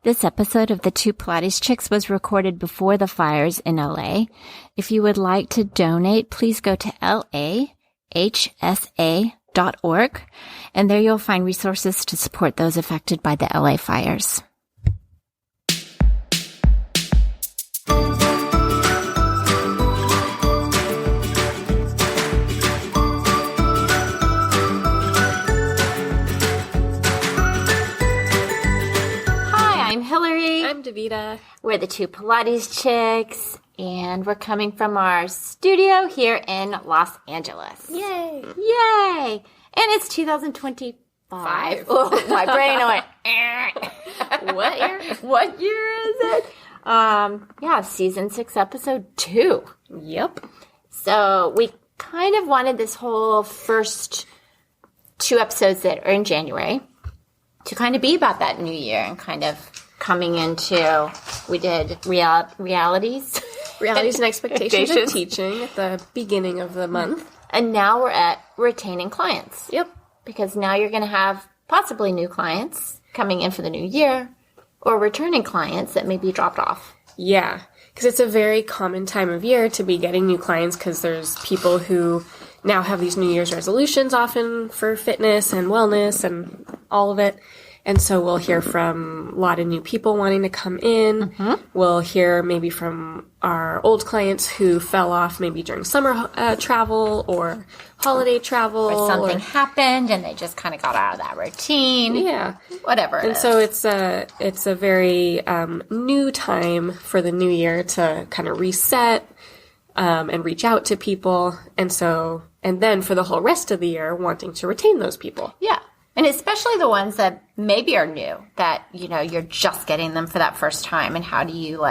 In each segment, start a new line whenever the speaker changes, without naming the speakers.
This episode of the Two Pilates Chicks was recorded before the fires in LA. If you would like to donate, please go to lahsa.org, and there you'll find resources to support those affected by the LA fires.
I'm Davida.
We're the Two Pilates Chicks, and we're coming from our studio here in Los Angeles.
Yay!
Yay! And it's 2025. Oh, my brain went,
What year?
What year is it? Season 6, episode 2.
Yep.
So we kind of wanted this whole first 2 episodes that are in January to kind of be about that new year and kind of coming into, we did realities
and expectations of teaching at the beginning of the month.
And now we're at retaining clients.
Yep.
Because now you're going to have possibly new clients coming in for the new year or returning clients that may be dropped off.
Yeah. Because it's a very common time of year to be getting new clients because there's people who now have these New Year's resolutions often for fitness and wellness and all of it. And so we'll hear from a lot of new people wanting to come in. Mm-hmm. We'll hear maybe from our old clients who fell off maybe during summer travel or holiday travel.
Or something happened and they just kind of got out of that routine.
Yeah.
Whatever it is.
So it's a very new time for the new year to kind of reset and reach out to people. And then for the whole rest of the year, wanting to retain those people.
Yeah. And especially the ones that maybe are new, that, you know, you're just getting them for that first time. And how do you,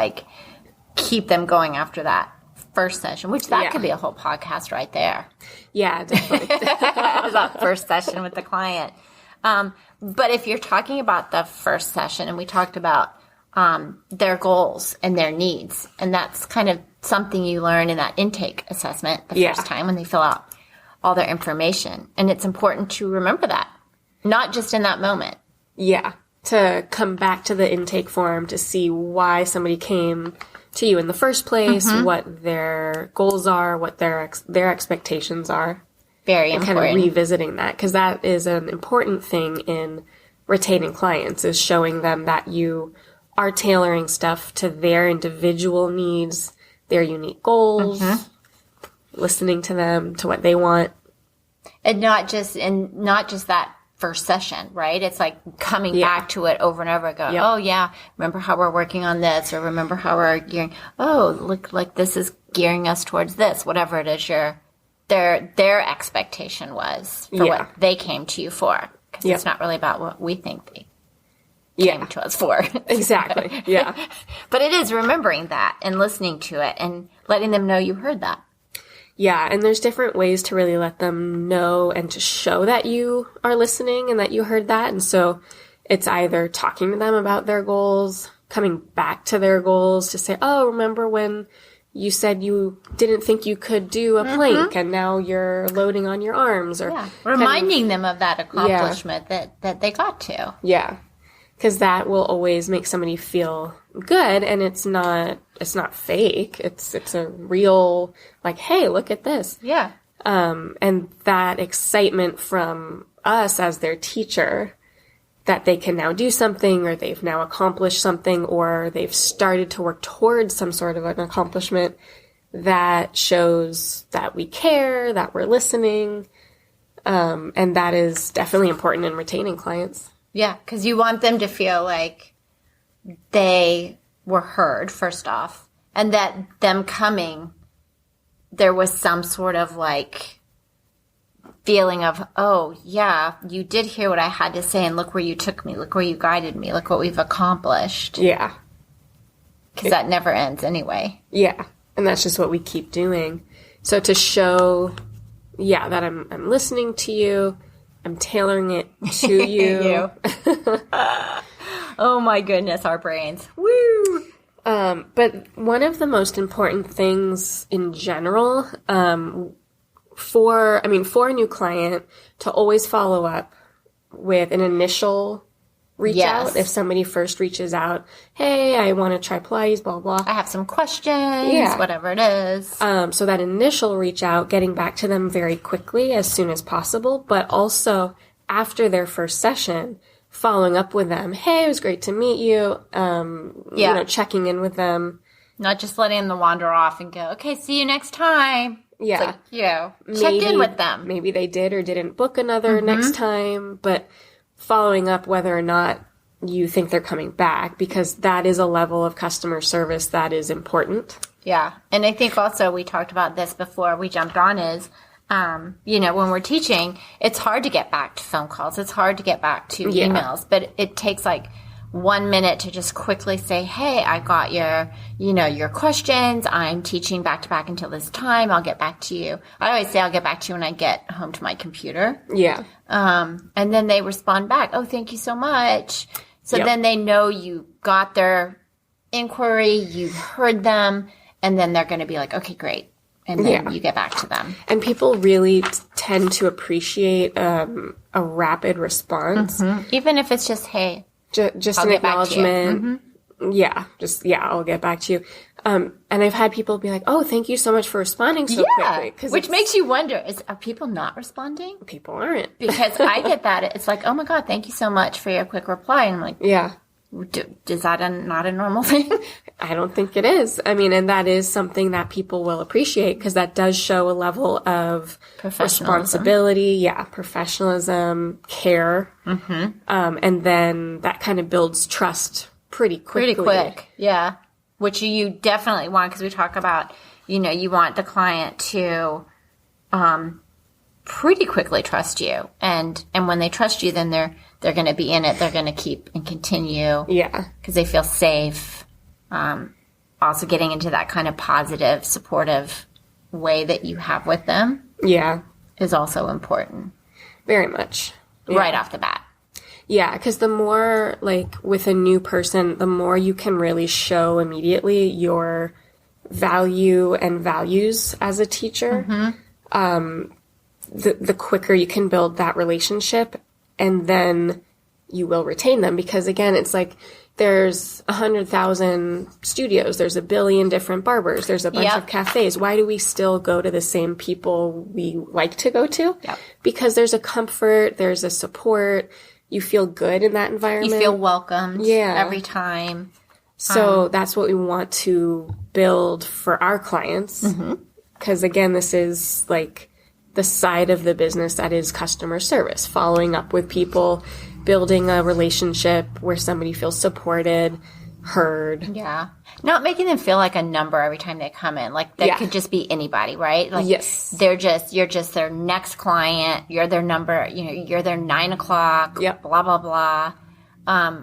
keep them going after that first session? Which that could be a whole podcast right there.
Yeah, definitely.
That first session with the client. But if you're talking about the first session, and we talked about their goals and their needs, and that's kind of something you learn in that intake assessment the first time when they fill out all their information. And it's important to remember that. Not just in that moment.
Yeah. To come back to the intake form to see why somebody came to you in the first place, mm-hmm. what their goals are, what their expectations are.
Very important.
And kind of revisiting that. Because that is an important thing in retaining clients, is showing them that you are tailoring stuff to their individual needs, their unique goals, mm-hmm. listening to them, to what they want.
And not just that first session, right? It's like coming back to it over and over again. Yep. Oh yeah, remember how we're working on this, or remember how we're gearing. Oh, look, like this is gearing us towards this. Whatever it is, their expectation was for what they came to you for, because it's not really about what we think they came to us for.
Exactly. Yeah.
But it is remembering that and listening to it and letting them know you heard that.
Yeah, and there's different ways to really let them know and to show that you are listening and that you heard that. And so it's either talking to them about their goals, coming back to their goals to say, oh, remember when you said you didn't think you could do a plank mm-hmm. and now you're loading on your arms, or
reminding them of that accomplishment that they got to.
Yeah. Because that will always make somebody feel good, and it's not fake. It's a real, hey, look at this.
Yeah.
And that excitement from us as their teacher that they can now do something, or they've now accomplished something, or they've started to work towards some sort of an accomplishment, that shows that we care, that we're listening. And that is definitely important in retaining clients.
Yeah, because you want them to feel like they were heard, first off, and that them coming, there was some sort of feeling of, oh, yeah, you did hear what I had to say, and look where you took me, look where you guided me, look what we've accomplished.
Yeah.
Because that never ends anyway.
Yeah, and that's just what we keep doing. So to show, that I'm listening to you, I'm tailoring it to you.
Oh my goodness, our brains. Woo!
But one of the most important things in general, for a new client, to always follow up with an initial reach out. If somebody first reaches out, hey, I want to try Pilates, blah, blah.
I have some questions, whatever it is.
So that initial reach out, getting back to them very quickly as soon as possible, but also after their first session, following up with them. Hey, it was great to meet you. You know, checking in with them.
Not just letting them wander off and go, okay, see you next time.
Yeah.
It's like, check in with them.
Maybe they did or didn't book another next time, but following up whether or not you think they're coming back, because that is a level of customer service that is important.
Yeah. And I think also we talked about this before we jumped on is, you know, when we're teaching, it's hard to get back to phone calls. It's hard to get back to emails, but it takes like 1 minute to just quickly say, hey, I got your questions. I'm teaching back to back until this time. I'll get back to you. I always say I'll get back to you when I get home to my computer.
Yeah.
And then they respond back, oh, thank you so much. So then they know you got their inquiry, you heard them, and then they're going to be like, okay, great. And then you get back to them.
And people really tend to appreciate a rapid response.
Even if it's just, hey,
just
I'll
an
get back to you.
acknowledgement. I'll get back to you. And I've had people be like, oh, thank you so much for responding so quickly.
Which makes you wonder, are people not responding?
People aren't.
Because I get that. It's like, oh my God, thank you so much for your quick reply. And I'm like, is that not a normal thing?
I don't think it is. I mean, and that is something that people will appreciate because that does show a level of responsibility, professionalism, care. And then that kind of builds trust pretty quickly.
Pretty quick, yeah. Which you definitely want because we talk about, you know, you want the client to pretty quickly trust you. And when they trust you, then they're going to be in it. They're going to keep and continue.
Yeah.
Because they feel safe. Also getting into that kind of positive, supportive way that you have with them.
Yeah.
Is also important.
Very much.
Yeah. Right off the bat.
Yeah, because the more, like, with a new person, the more you can really show immediately your value and values as a teacher, the quicker you can build that relationship, and then you will retain them. Because, again, it's like there's 100,000 studios. There's a billion different barbers. There's a bunch of cafes. Why do we still go to the same people we like to go to? Because there's a comfort. There's a support. You feel good in that environment.
You feel welcomed every time.
So that's what we want to build for our clients. Because, again, this is like the side of the business that is customer service, following up with people, building a relationship where somebody feels supported, heard.
Yeah. Not making them feel like a number every time they come in. Like they could just be anybody, right? Like you're just their next client. You're their number, you know, you're their 9 o'clock, blah, blah, blah.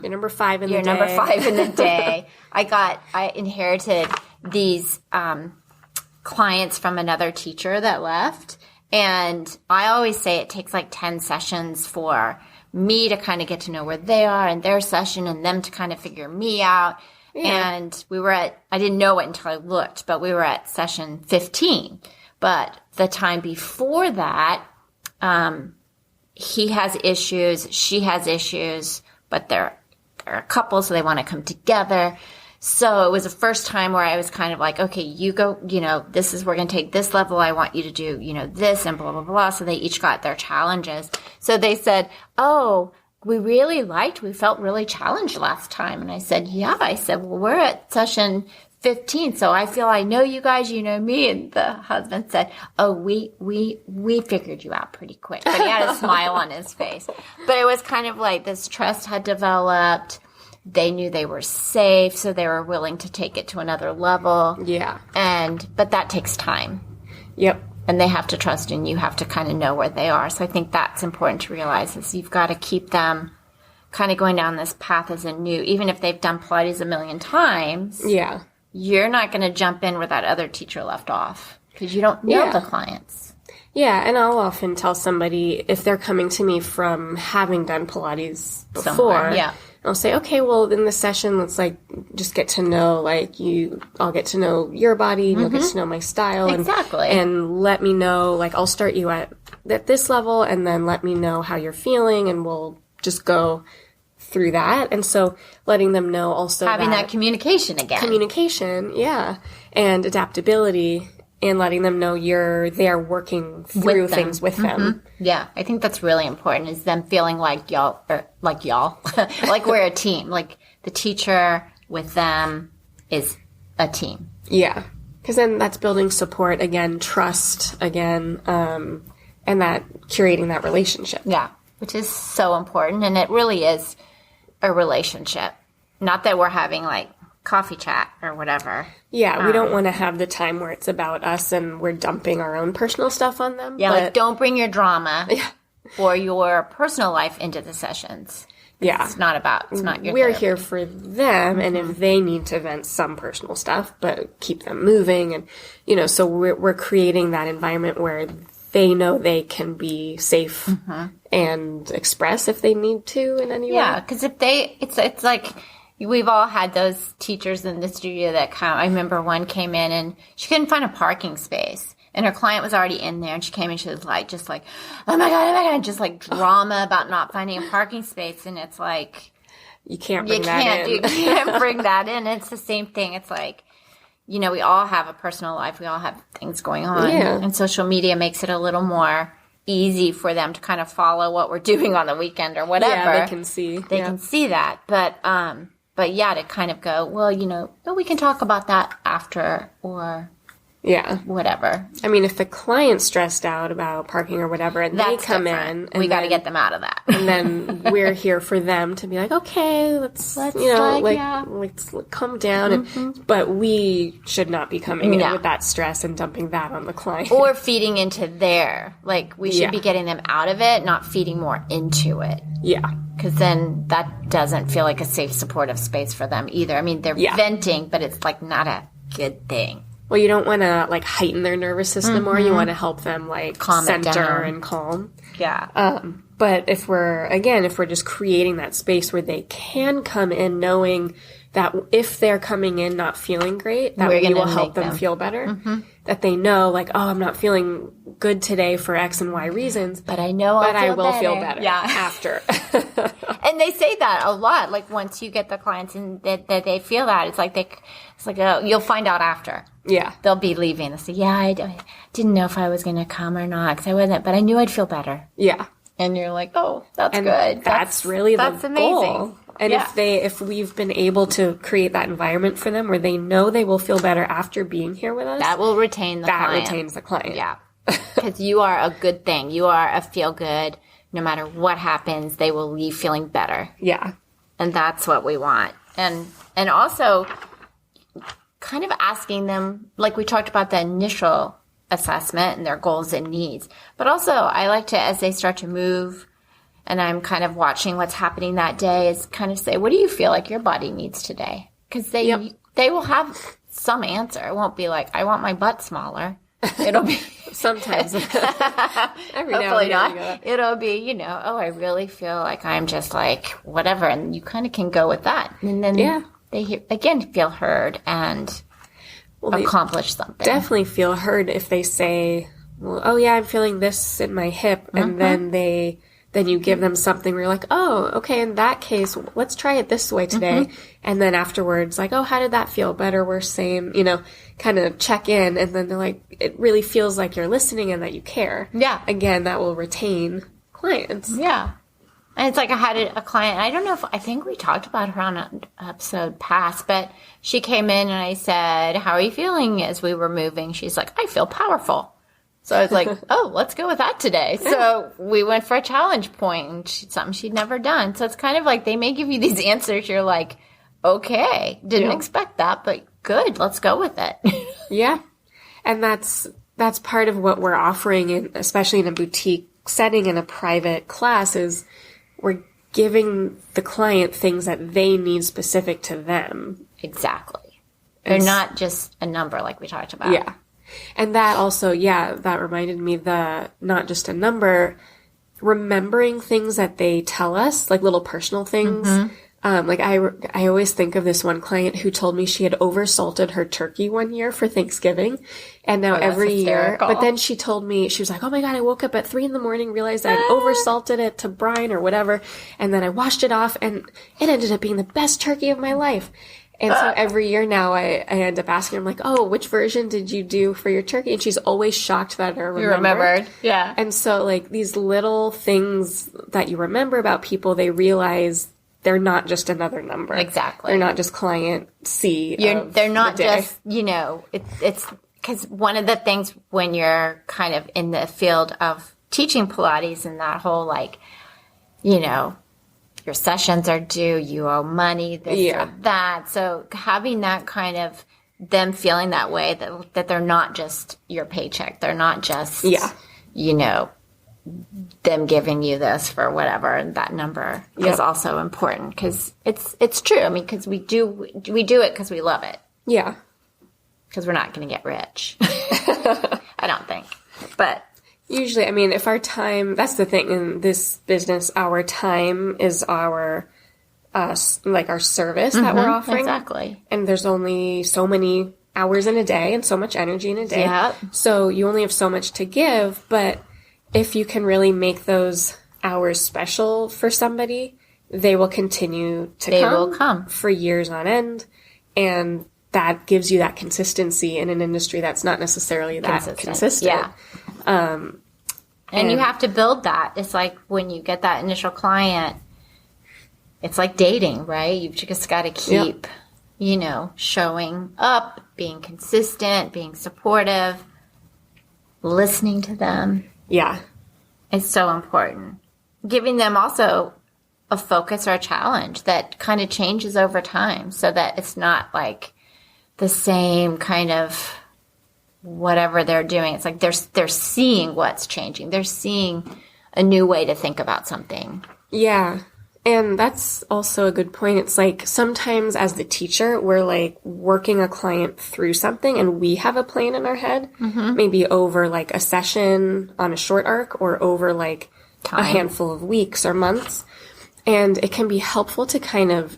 You're number 5 in the day.
You're number 5 in the day. I inherited these clients from another teacher that left. And I always say it takes like 10 sessions for me to kind of get to know where they are in their session and them to kind of figure me out. And I didn't know it until I looked, but we were at session 15. But the time before that, he has issues, she has issues, but they're a couple, so they want to come together. So it was the first time where I was kind of like, okay, you go, you know, we're going to take this level. I want you to do, you know, this and blah, blah, blah. So they each got their challenges. So they said, oh, we felt really challenged last time. And I said, yeah. I said, well, we're at session 15. So I feel I know you guys, you know me. And the husband said, oh, we figured you out pretty quick. But he had a smile on his face. But it was kind of like this trust had developed. They knew they were safe, so they were willing to take it to another level.
Yeah.
But that takes time.
Yep.
And they have to trust and you have to kind of know where they are. So I think that's important to realize is you've got to keep them kind of going down this path as a new, even if they've done Pilates a million times.
Yeah.
You're not going to jump in where that other teacher left off because you don't know the clients.
Yeah, and I'll often tell somebody if they're coming to me from having done Pilates before.
Somewhere,
I'll say, okay, well, in this session, let's just get to know, I'll get to know your body, and you'll get to know my style.
Exactly.
And let me know, I'll start you at this level, and then let me know how you're feeling, and we'll just go through that. And so letting them know also
having that communication again.
Communication, yeah. And adaptability, and letting them know you're there working through things with them.
Yeah, I think that's really important, is them feeling like y'all, like we're a team. Like the teacher with them is a team.
Yeah. Because then that's building support again, trust again, and that curating that relationship.
Yeah, which is so important. And it really is a relationship. Not that we're having like coffee chat or whatever.
Yeah, we don't want to have the time where it's about us and we're dumping our own personal stuff on them.
Yeah, like don't bring your drama or your personal life into the sessions.
Yeah.
It's not your
We're
therapy.
here for them, and if they need to vent some personal stuff, but keep them moving. And, so we're creating that environment where they know they can be safe and express if they need to in any way.
Yeah, because it's like we've all had those teachers in the studio that I remember one came in and she couldn't find a parking space. And her client was already in there, and she came in, she was like, oh my God, just like drama about not finding a parking space. And it's like,
you can't bring that in.
You can't bring that in. It's the same thing. It's like, we all have a personal life. We all have things going on.
Yeah.
And social media makes it a little more easy for them to kind of follow what we're doing on the weekend or whatever.
Yeah, they can see.
They can see that. But yeah, to kind of go, well, we can talk about that after or whatever.
I mean, if the client's stressed out about parking or whatever, and
that's
they come
different.
in,
we got to get them out of that.
And then we're here for them to be like, okay, let's calm down. But we should not be coming in with that stress and dumping that on the client.
Or feeding into we should be getting them out of it, not feeding more into it.
Yeah.
Because then that doesn't feel like a safe, supportive space for them either. I mean, they're venting, but it's like not a good thing.
Well, you don't want to like heighten their nervous system more. You want to help them like
calm
center and calm.
Yeah.
But if we're just creating that space where they can come in knowing that if they're coming in not feeling great, that we will help them feel better. That they know like, oh, I'm not feeling good today for X and Y reasons.
But I know
I will feel better after.
And they say that a lot. Like once you get the clients and that they feel that, it's like oh, you'll find out after.
Yeah.
They'll be leaving. They'll say, yeah, I didn't know if I was going to come or not because I wasn't, but I knew I'd feel better.
Yeah.
And you're like, oh, that's good.
That's really the
amazing.
Goal. And if we've been able to create that environment for them where they know they will feel better after being here with us,
that will retain the client.
That retains the client.
Yeah. Because you are a good thing. You are a feel good. No matter what happens, they will leave feeling better.
Yeah.
And that's what we want. And also kind of asking them, like we talked about the initial assessment and their goals and needs. But also I like to, as they start to move and I'm kind of watching what's happening that day, is kind of say, what do you feel like your body needs today? Because they will have some answer. It won't be like, I want my butt smaller. It'll be
sometimes every now
hopefully not. It'll be, oh, I really feel like I'm just like whatever, and you kind of can go with that, and then they again feel heard and accomplish something.
Definitely feel heard if they say, well, oh yeah, I'm feeling this in my hip, and then you give them something where you're like, oh, okay, in that case, let's try it this way today. And then afterwards, like, oh, how did that feel? Better, worse, same, kind of check in. And then they're like, it really feels like you're listening and that you care. Yeah. Again, that will retain clients.
Yeah. And it's like I had a client, I think we talked about her on an episode past, but she came in and I said, how are you feeling as we were moving? She's like, I feel powerful. So I was like, oh, let's go with that today. So we went for a challenge point, something she'd never done. So it's kind of like they may give you these answers. You're like, okay, didn't expect that, but good, let's go with it.
Yeah. And that's part of what we're offering, especially in a boutique setting in a private class, is we're giving the client things that they need specific to them.
Exactly. They're not just a number like we talked about.
Yeah. And that also, that reminded me not just a number, remembering things that they tell us, like little personal things. Like I always think of this one client who told me she had oversalted her turkey one year for Thanksgiving, and now every year. But then she told me, she was like, "Oh my God, I woke up at 3 a.m, realized I'd oversalted it to brine or whatever, and then I washed it off, and it ended up being the best turkey of my life." And so every year now I end up asking her, I'm like, "Oh, which version did you do for your turkey?" And she's always shocked that I remember.
You remembered. Yeah.
And so like these little things that you remember about people, they realize they're not just another number.
Exactly.
They're not just client C.
They're not just, it's because one of the things when you're kind of in the field of teaching Pilates and that whole your sessions are due, you owe money, this or that. So having that kind of them feeling that way, that they're not just your paycheck. They're not just, them giving you this for whatever, and that number is also important because it's true. I mean, because we do it because we love it.
Yeah.
Because we're not going to get rich. I don't think. But
usually, I mean, if our time, that's the thing in this business, our time is our service that we're offering.
Exactly.
And there's only so many hours in a day and so much energy in a day.
Yep.
So you only have so much to give, but if you can really make those hours special for somebody, they will continue to come for years on end. And that gives you that consistency in an industry that's not necessarily that consistent.
Yeah. And you have to build that. It's like when you get that initial client, it's like dating, right? You've just got to keep, showing up, being consistent, being supportive, listening to them.
Yeah.
It's so important. Giving them also a focus or a challenge that kind of changes over time so that it's not like the same kind of whatever they're doing. It's like they're seeing what's changing. They're seeing a new way to think about something.
Yeah. And that's also a good point. It's like sometimes as the teacher, we're like working a client through something and we have a plan in our head, maybe over like a session on a short arc or over like a handful of weeks or months. And it can be helpful to kind of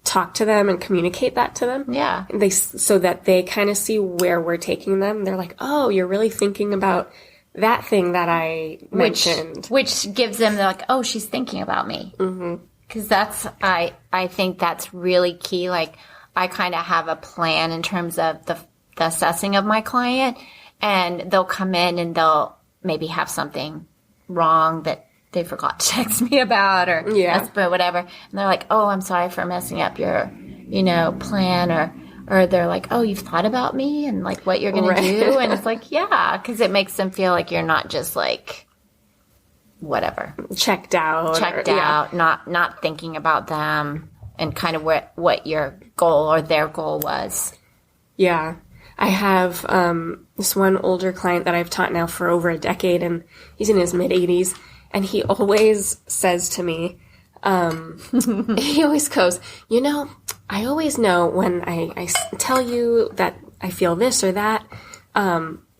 talk to them and communicate that to them.
Yeah.
So that they kind of see where we're taking them. They're like, "Oh, you're really thinking about that thing that I mentioned."
Which gives them, they're like, "Oh, she's thinking about me." Because that's, I think that's really key. Like, I kind of have a plan in terms of the assessing of my client, and they'll come in and they'll maybe have something wrong that they forgot to text me about or whatever. And they're like, "Oh, I'm sorry for messing up your, plan," or they're like, "Oh, you've thought about me and like what you're going to do." And it's like, yeah, because it makes them feel like you're not just like whatever.
Checked out,
not thinking about them and kind of what your goal or their goal was.
Yeah. I have this one older client that I've taught now for over a decade, and he's in his mid-80s, and he always says to me, he always goes, "I always know when I tell you that I feel this or that,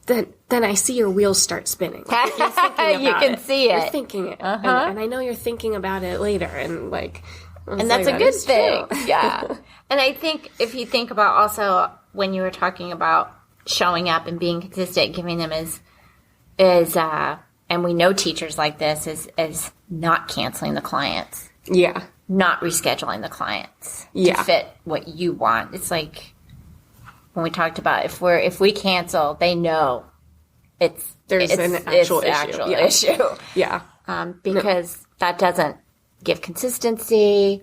then I see your wheels start spinning. Like, you're thinking about
you can see it.
You're thinking it. And I know you're thinking about it later." And like,
and that's a good thing. Yeah. And I think if you think about also when you were talking about showing up and being consistent, giving them is and we know teachers like this is not canceling the clients.
Yeah.
Not rescheduling the clients to fit what you want. It's like when we talked about if we cancel, they know there's an actual issue.
Yeah.
Because that doesn't give consistency,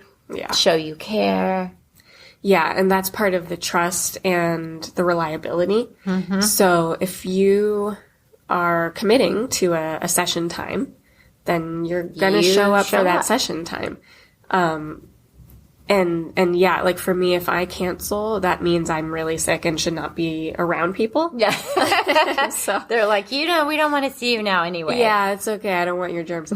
show you care.
Yeah, and that's part of the trust and the reliability. So if you are committing to a session time, then you're going to show up for that session time. And yeah, like for me, if I cancel, that means I'm really sick and should not be around people.
Yeah. So they're like, we don't want to see you now anyway.
Yeah, it's okay. I don't want your germs.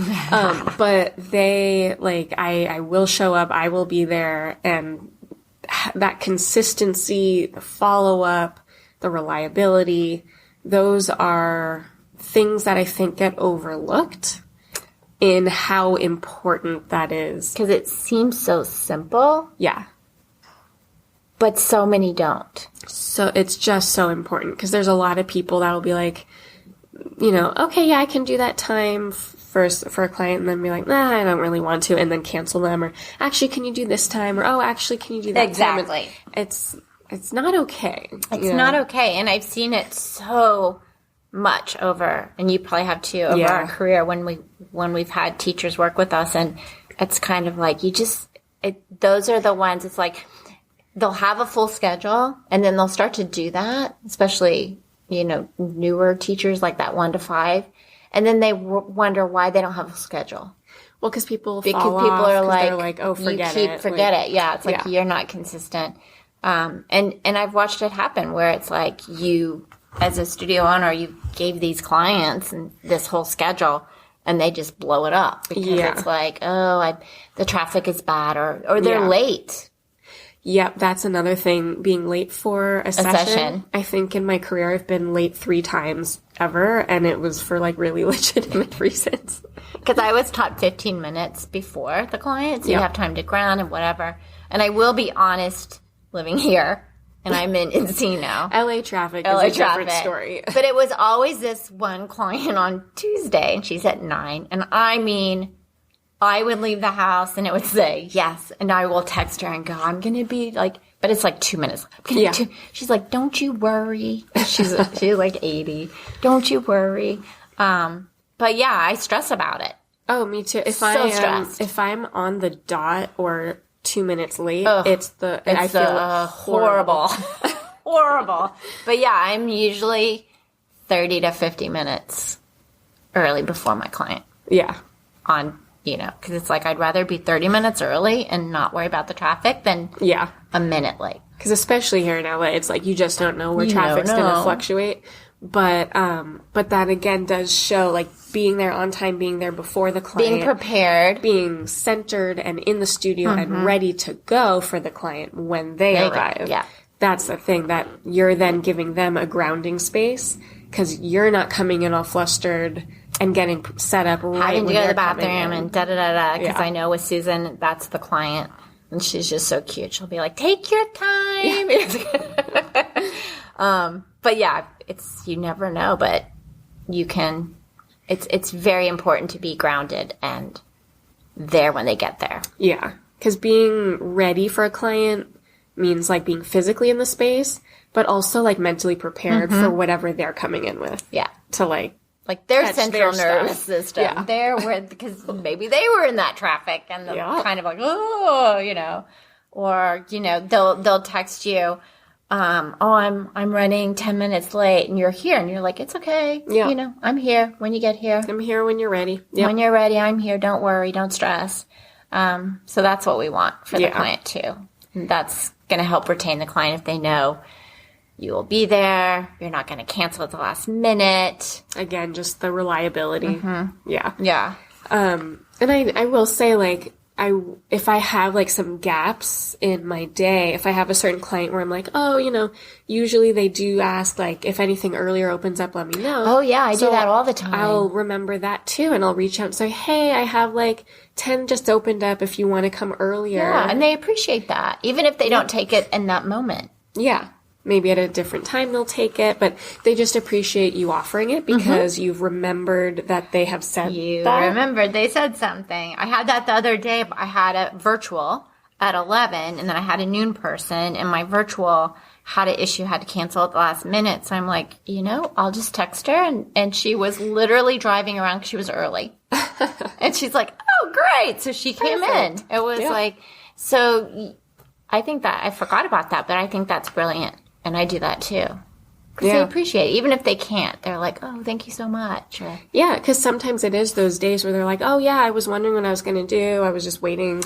But they, like, I will show up. I will be there. And that consistency, the follow-up, the reliability, those are things that I think get overlooked. in how important that is.
Because it seems so simple.
Yeah.
But so many don't.
So it's just so important because there's a lot of people that will be like, you know, okay, yeah, I can do that time first for a client, and then be like, nah, I don't really want to, and then cancel them, or actually, can you do this time, or oh, actually, can you do that time?
Exactly.
It's not okay.
It's not okay, and I've seen it so much over, and you probably have too, over our career when we've had teachers work with us, and it's kind of like those are the ones. It's like they'll have a full schedule, and then they'll start to do that, especially, you know, newer teachers like that 1 to 5. And then they wonder why they don't have a schedule.
Well, because people
are
like, oh, forget it.
Yeah, it's like you're not consistent. And I've watched it happen where it's like you, as a studio owner, you gave these clients this whole schedule, and they just blow it up because it's like, oh, the traffic is bad, or they're late.
Yep, that's another thing, being late for a session. I think in my career I've been late 3 times ever, and it was for like really legitimate reasons.
Because I was taught 15 minutes before the client, so you have time to ground and whatever. And I will be honest, living here, and I'm in Encino.
LA traffic is a different story.
But it was always this one client on Tuesday, and she's at 9, and I mean, I would leave the house and it would say yes, and I will text her and go, I'm going to be like, but it's like 2 minutes. She's like, don't you worry. She's like 80. Don't you worry. But yeah, I stress about it.
Oh, me too. If I'm on the dot or 2 minutes late, I feel
horrible. Horrible. But yeah, I'm usually 30 to 50 minutes early before my client.
Yeah.
You know, because it's like I'd rather be 30 minutes early and not worry about the traffic than a minute late.
Because especially here in LA, it's like you just don't know where traffic's going to fluctuate. But that again does show like being there on time, being there before the client,
being prepared,
being centered and in the studio and ready to go for the client when they arrive.
Yeah,
that's the thing, that you're then giving them a grounding space because you're not coming in all flustered and getting set up right
having to
when
go to
they're
the bathroom
coming in.
and da-da-da-da. Because I know with Susan, that's the client. And she's just so cute. She'll be like, take your time. Yeah. But yeah, you never know. But you can, it's very important to be grounded and there when they get there.
Yeah. Because being ready for a client means like being physically in the space, but also like mentally prepared for whatever they're coming in with.
Yeah.
To like
their central nervous system. Yeah. There were, because maybe they were in that traffic and they're kind of like, oh, you know, or, you know, they'll text you, I'm running 10 minutes late and you're here, and you're like, it's okay. Yeah. You know, I'm here when you get here.
I'm here when you're ready. Yep.
When you're ready, I'm here. Don't worry. Don't stress. So that's what we want for the client too. And that's going to help retain the client if they know you will be there. You're not going to cancel at the last minute.
Again, just the reliability. Yeah.
Yeah.
And I will say, like, if I have like some gaps in my day, if I have a certain client where I'm like, oh, you know, usually they do ask, like, if anything earlier opens up, let me know.
Oh yeah, I do that all the time.
I'll remember that too, and I'll reach out and say, hey, I have like 10 just opened up if you want to come earlier.
Yeah, and they appreciate that, even if they don't take it in that moment.
Yeah. Maybe at a different time they'll take it, but they just appreciate you offering it because you've remembered that they have said that.
Remembered they said something. I had that the other day. I had a virtual at 11, and then I had a noon person, and my virtual had an issue, had to cancel at the last minute. So I'm like, you know, I'll just text her. And she was literally driving around because she was early. And she's like, oh, great. So she came in. It was like, so I think that, I forgot about that, but I think that's brilliant. And I do that too. Because they appreciate it. Even if they can't, they're like, oh, thank you so much. Or,
yeah, because sometimes it is those days where they're like, oh, yeah, I was wondering what I was going to do. I was just waiting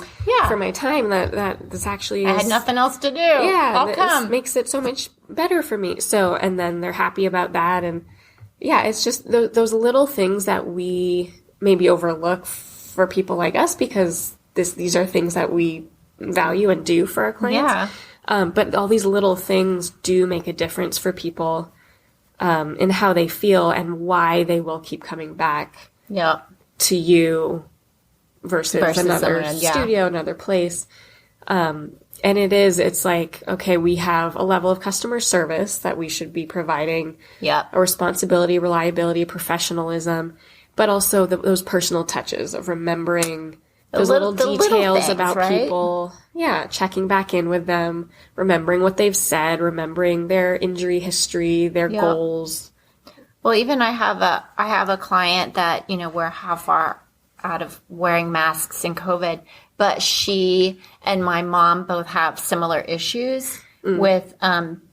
for my time. That this actually is...
I had nothing else to do. Yeah. I'll come.
Makes it so much better for me. So, and then they're happy about that. And yeah, it's just those little things that we maybe overlook for people like us, because these are things that we value and do for our clients.
Yeah.
But all these little things do make a difference for people in how they feel and why they will keep coming back.
Yeah.
to you versus another studio, another place. And it's like, okay, we have a level of customer service that we should be providing.
Yeah.
A responsibility, reliability, professionalism, but also those personal touches of remembering those little details things, about right? people. Yeah. Checking back in with them, remembering what they've said, remembering their injury history, their goals.
Well, even I have a client that, we're how far out of wearing masks in COVID, but she and my mom both have similar issues with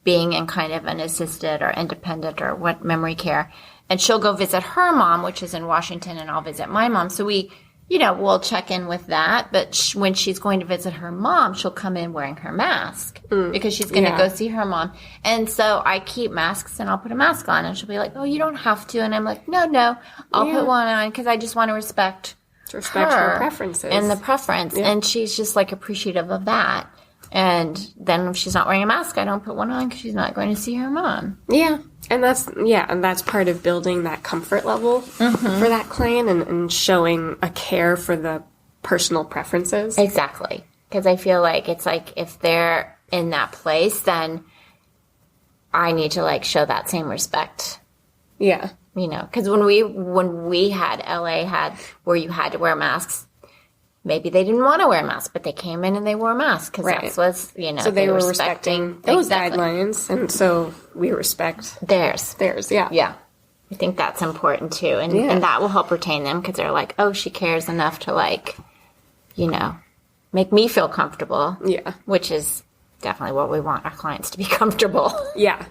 being in kind of an assisted or independent or what memory care. And she'll go visit her mom, which is in Washington, and I'll visit my mom. So we, we'll check in with that. But when she's going to visit her mom, she'll come in wearing her mask because she's going to go see her mom. And so I keep masks and I'll put a mask on, and she'll be like, "Oh, you don't have to." And I'm like, no, I'll put one on because I just want to respect
her preferences
and the preference. Yeah. And she's just like appreciative of that. And then if she's not wearing a mask, I don't put one on because she's not going to see her mom.
Yeah. And that's part of building that comfort level for that client and showing a care for the personal preferences.
Exactly. Because I feel like it's like if they're in that place, then I need to like show that same respect.
Yeah.
Because when we had LA where you had to wear masks, maybe they didn't want to wear a mask, but they came in and they wore a mask because that was,
so they were respecting those guidelines, and so we respect
theirs.
Yeah.
Yeah. I think that's important too, and that will help retain them because they're like, oh, she cares enough to like, make me feel comfortable.
Yeah.
Which is definitely what we want our clients to be comfortable.
Yeah.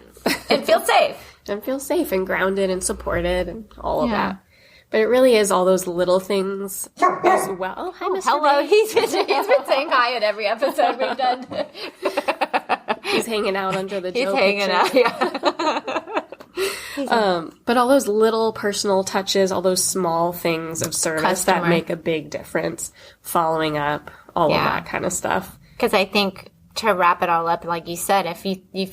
And feel safe.
And feel safe and grounded and supported and all of that. But it really is all those little things as well. Hi, Mr.
Hello.
Bates.
He's been saying hi at every episode we've done.
He's hanging out under the
He's
Joe
hanging
picture.
out,
but all those little personal touches, all those small things of service that make a big difference, following up, all of that kind of stuff.
Because I think to wrap it all up, like you said, if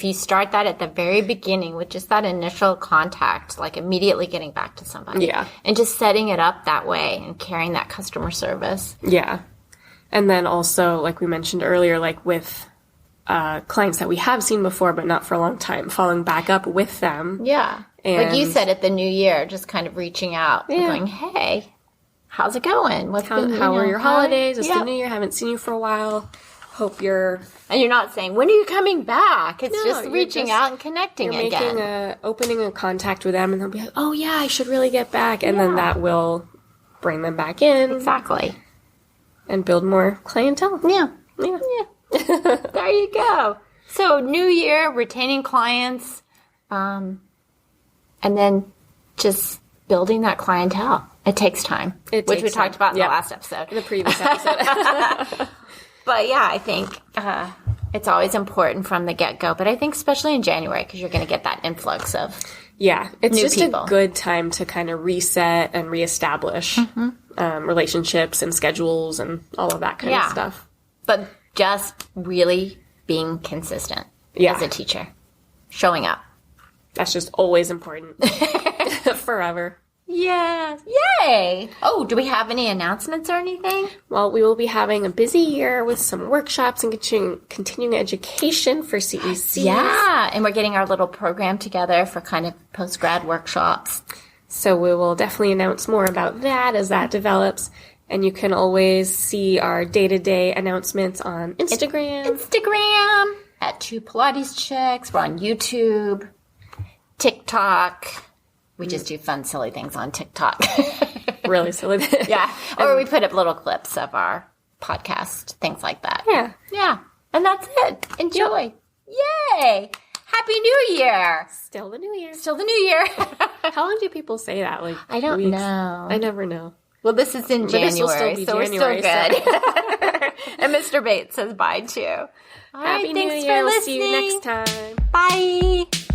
you start that at the very beginning with just that initial contact, like immediately getting back to somebody.
Yeah.
And just setting it up that way and carrying that customer service.
Yeah. And then also, like we mentioned earlier, like with clients that we have seen before but not for a long time, following back up with them.
Yeah. And like you said, at the new year, just kind of reaching out and going, hey, how's it going?
How were your holidays? It's the new year. Haven't seen you for a while. Hope you're...
And you're not saying, when are you coming back? It's just reaching out and connecting again.
Opening a contact with them, and they'll be like, oh, yeah, I should really get back. And then that will bring them back in.
Exactly.
And build more clientele.
Yeah. There you go. So, new year, retaining clients, and then just building that clientele. It takes time, which we talked about in the last episode.
In the previous episode.
But yeah, I think it's always important from the get-go. But I think especially in January, because you're going to get that influx of
it's
new
just
people.
A good time to kind of reset and reestablish relationships and schedules and all of that kind of stuff.
But just really being consistent as a teacher. Showing up.
That's just always important. Forever.
Yeah. Yay. Oh, do we have any announcements or anything?
Well, we will be having a busy year with some workshops and continuing education for CECs.
Yeah, and we're getting our little program together for kind of post-grad workshops.
So we will definitely announce more about that as that develops. And you can always see our day-to-day announcements on Instagram.
Instagram at 2 Pilates Chicks. We're on YouTube, TikTok. We just do fun, silly things on TikTok.
Really silly.
Yeah. Or we put up little clips of our podcast, things like that.
Yeah.
Yeah. And that's it. Enjoy. Yep. Yay. Happy New Year.
Still the New Year.
Still the New Year.
How long do people say that? Like
I don't know.
I never know.
Well, this is in January, so we're still good.
So.
And Mr. Bates says bye, too. All right,
Happy
thanks
New Year.
for listening.
We'll see you next time.
Bye.